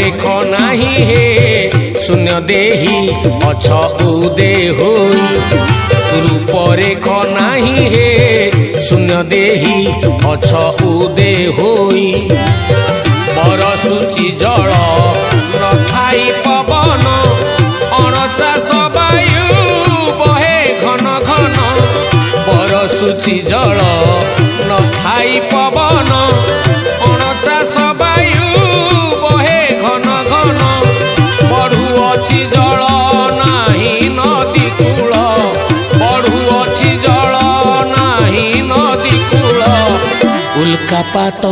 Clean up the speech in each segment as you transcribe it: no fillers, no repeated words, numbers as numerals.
रूपरेख नाही हे शून्य देही अछ उदे होई रूपरेख नाही हे शून्य देही अछ उदे होई बरसुची जल नथाई पवन अणचाष वायु बहे घन घन बरसुची जल नथाई पवन अणचाष वायु बहे घन घन बढ़ुअछि जल नाही नदी कूल बढ़ुअछि जल नाही नदी कूल उल्कापात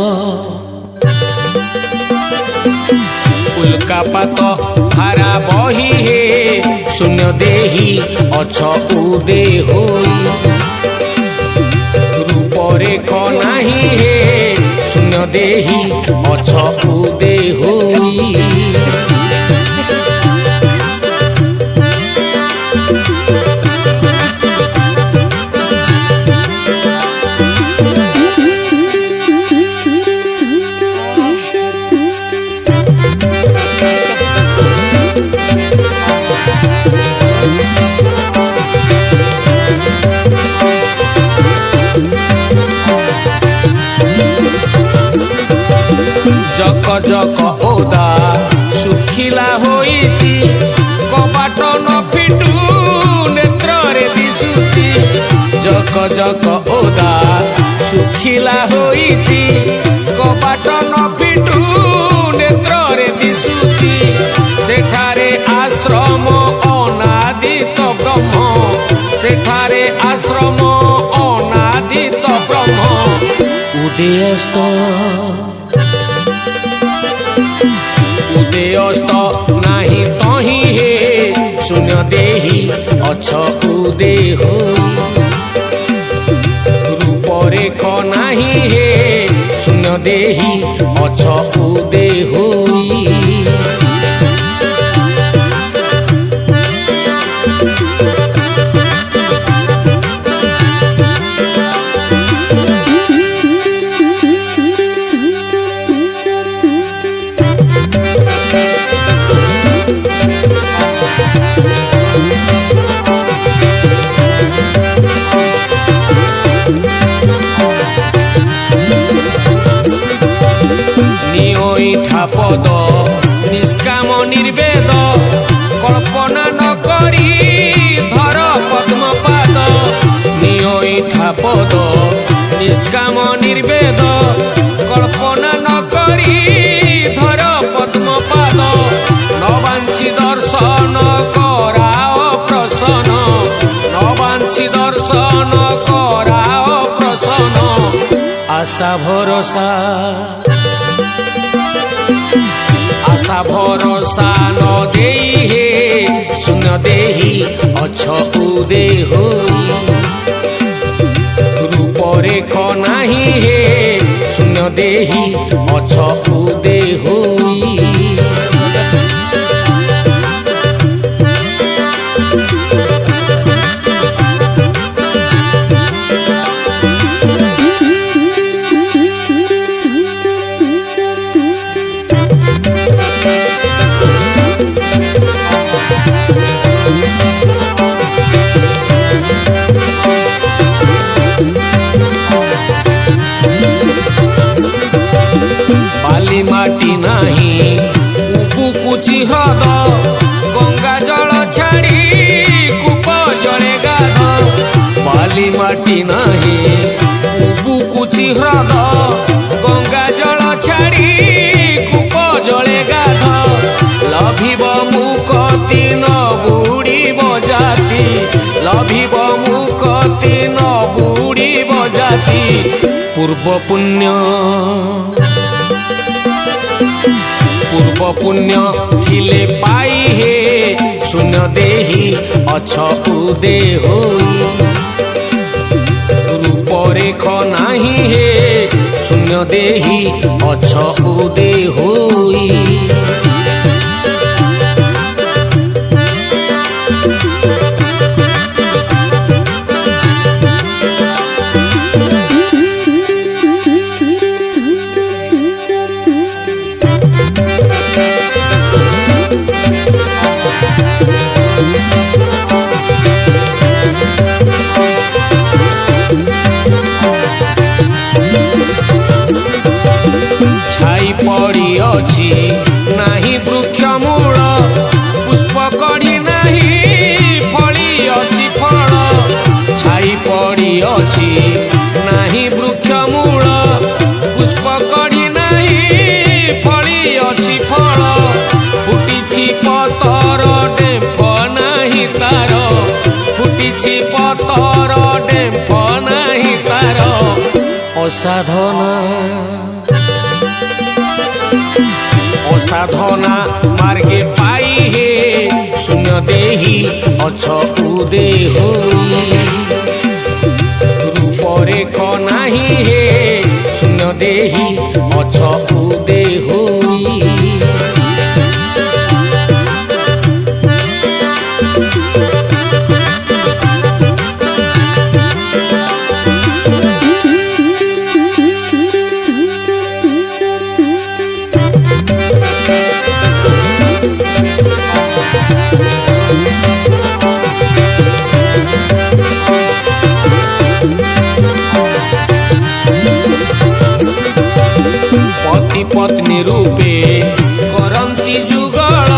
उल्कापात धारा बही हे शून्य देही अछ उदे होई रूपरेख नाही हे शून्य देही अछ उदे होई जक जक ओदा सुखिला होईची कबाट न फिटू नेत्र रे दिसुची जक जक ओदा सुखिला होईची कबाट न फिटू नेत्र रे दिसुची सेठारे आश्रम अनादित ब्रह्म सेठारे आश्रम अनादित ब्रह्म उदयस्त उदयस्त नाही तही हे शून्य देही अछ उदे होई रूपरेख नाही हे शून्य देही अछ उदे होई पद निष्काम निर्वेद कल्पना न करी धर पद्म पाद नियठा पद निष्काम निर्वेद कल्पना न करी धर पद्म पाद नवांछी दर्शन कराओ प्रसन्न नवांछी दर्शन कराओ प्रसन्न आशा भरोसा आशा भरोसा न देई हे शून्य देही अछ उदे होई रूपरेख नाही हे शून्य देही अछ उदे होई माटी नाही उपुकुची हद गंगा जल छाड़ी कूप जले गाध बाली माटी नाही उपुकुची हद गंगा जल छाड़ी कूप जले गाध लभिब मुकति न बुड़ीब जाति लभिब मुकति न बुड़ीब जाति पूर्व पुण्य पूर्व पुण्य थिले पाई हे शून्य देही अछ उदे होई रूपरेख नाही हे शून्य देही अछ उदे होई অসাধনা অসাধনা মার্গে পাই হে শূন্য দেহি অছ উদে হই রূপরেখ নাহি হে শূন্য দেহি অছ উদে হই पत्नी रूपे करंती जुगल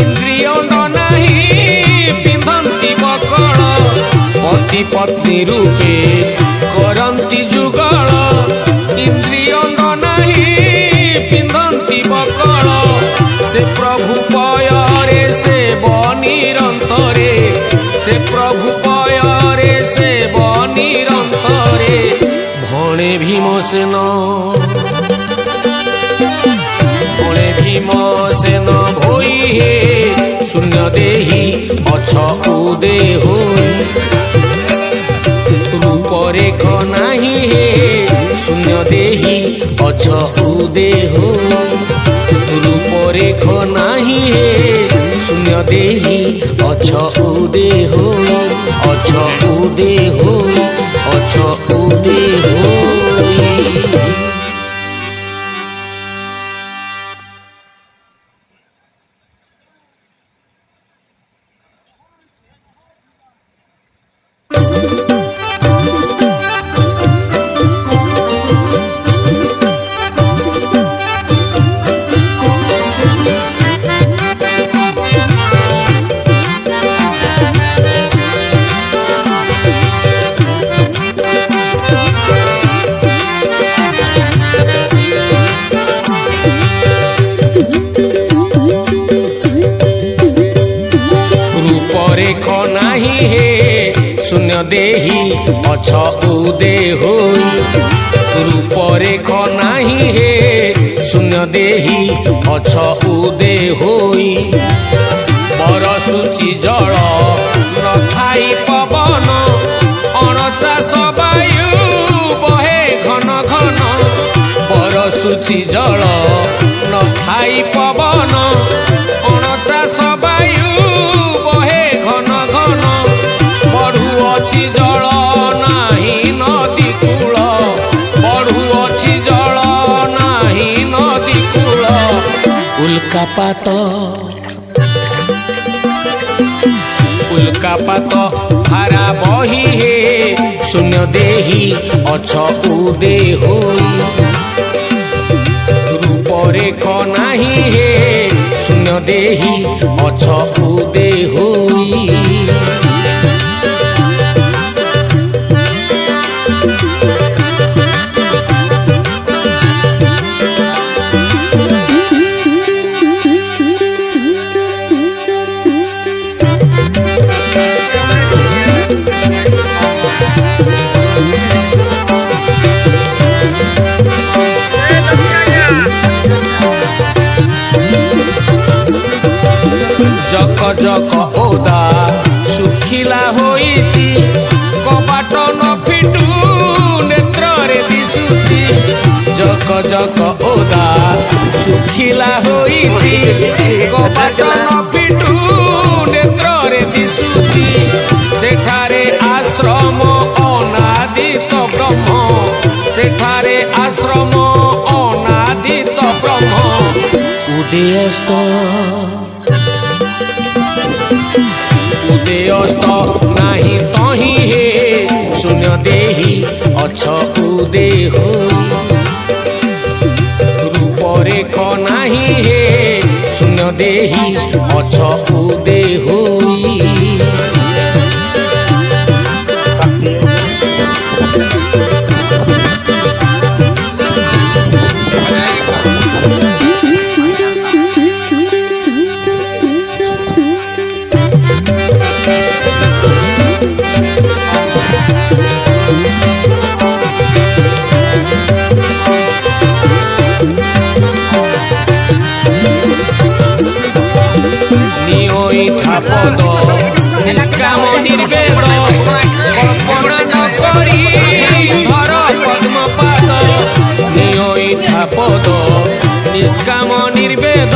इंद्रिय नाही पिंधंती बकल पति पत्नी रूपे करंती जुगल इंद्रिय नाही पिंधंती बकल से प्रभु पयरे से बनिरंतरे से प्रभु पयरे से बनिरंतरे भणे भीमसेन भीमसेन भोई हे शून्य देहि अछ उदे होई रूपरेख नाही हे शून्य देहि अछ उदे होई रूपरेख नाही हे शून्य देहि अछ उदे होई अछ उदे होई अछ उदे होई रूपरेख नाही हे शून्य देहि अछ उदे होई रूपरेख नाही हे शून्य देहि अछ उदे होई बरसुची जल नथाई पवन अणचाष वायु बहे घन घन बरसुची जल नथाई पवन अणचाष वायु जल नाही नदी कूल बढ़ुअछि जल नाही नदी कूल उल्कापात उल्कापात धारा बही हे शून्य देहि अछ उदे होई रूपरेख नाही हे शून्य देहि अछ उदे होई जक जक ओदा सुखिला होईची कबाट न फिटू नेत्रे दिशुची जक जक ओदा सुखिला होईची कबाट न फिटू नेत्रे दिशुची सेठारे आश्रम अनादित ब्रह्म सेठारे आश्रम अनादित ब्रह्म उदयस्त उदयस्त नाही तही हे शून्य देहि अछ उदे होई रूपरेख नाही हे शून्य देहि अछ उदे होई पद निष्काम निर्वेद कल्पना न करी धर पद्म पाद नियइठा पद निष्काम निर्वेद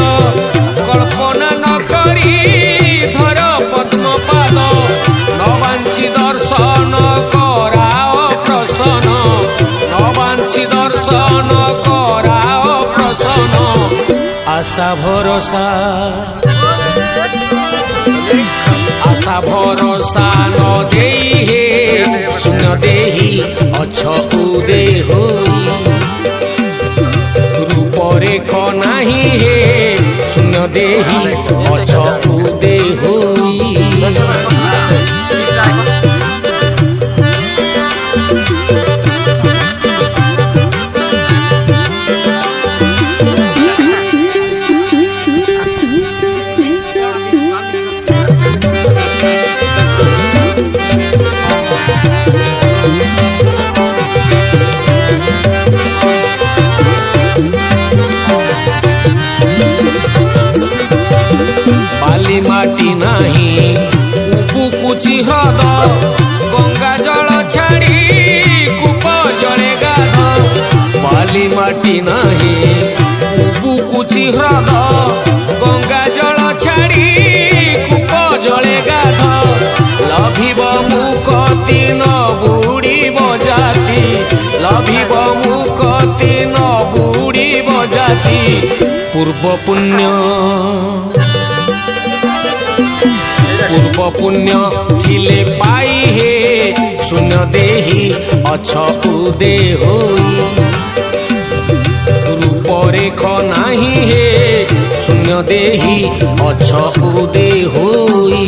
कल्पना न करी धर पद्म पाद नवांची दर्शन कराओ प्रसन्न नवांची दर्शन कराओ प्रसन्न आशा भरोसा न देई हे शून्य देही अछ उदे होई रूप रेख नाही हे शून्य देही अछ उदे होई माटी नाही उपुकुची हद गंगा जल छाड़ी कूप जले गाध बाली माटी नाही उपुकुची हद गंगा जल छाड़ी कूप जले गाध लभिब मुकती न बुड़ी बजाती लभिब मुकती न बुड़ी बजाती पूर्व पुण्य पुण्य थिले पाई हे शून्य देही अछ उदे होई रूप रेख नाही हे शून्य देही अछ उदे होई।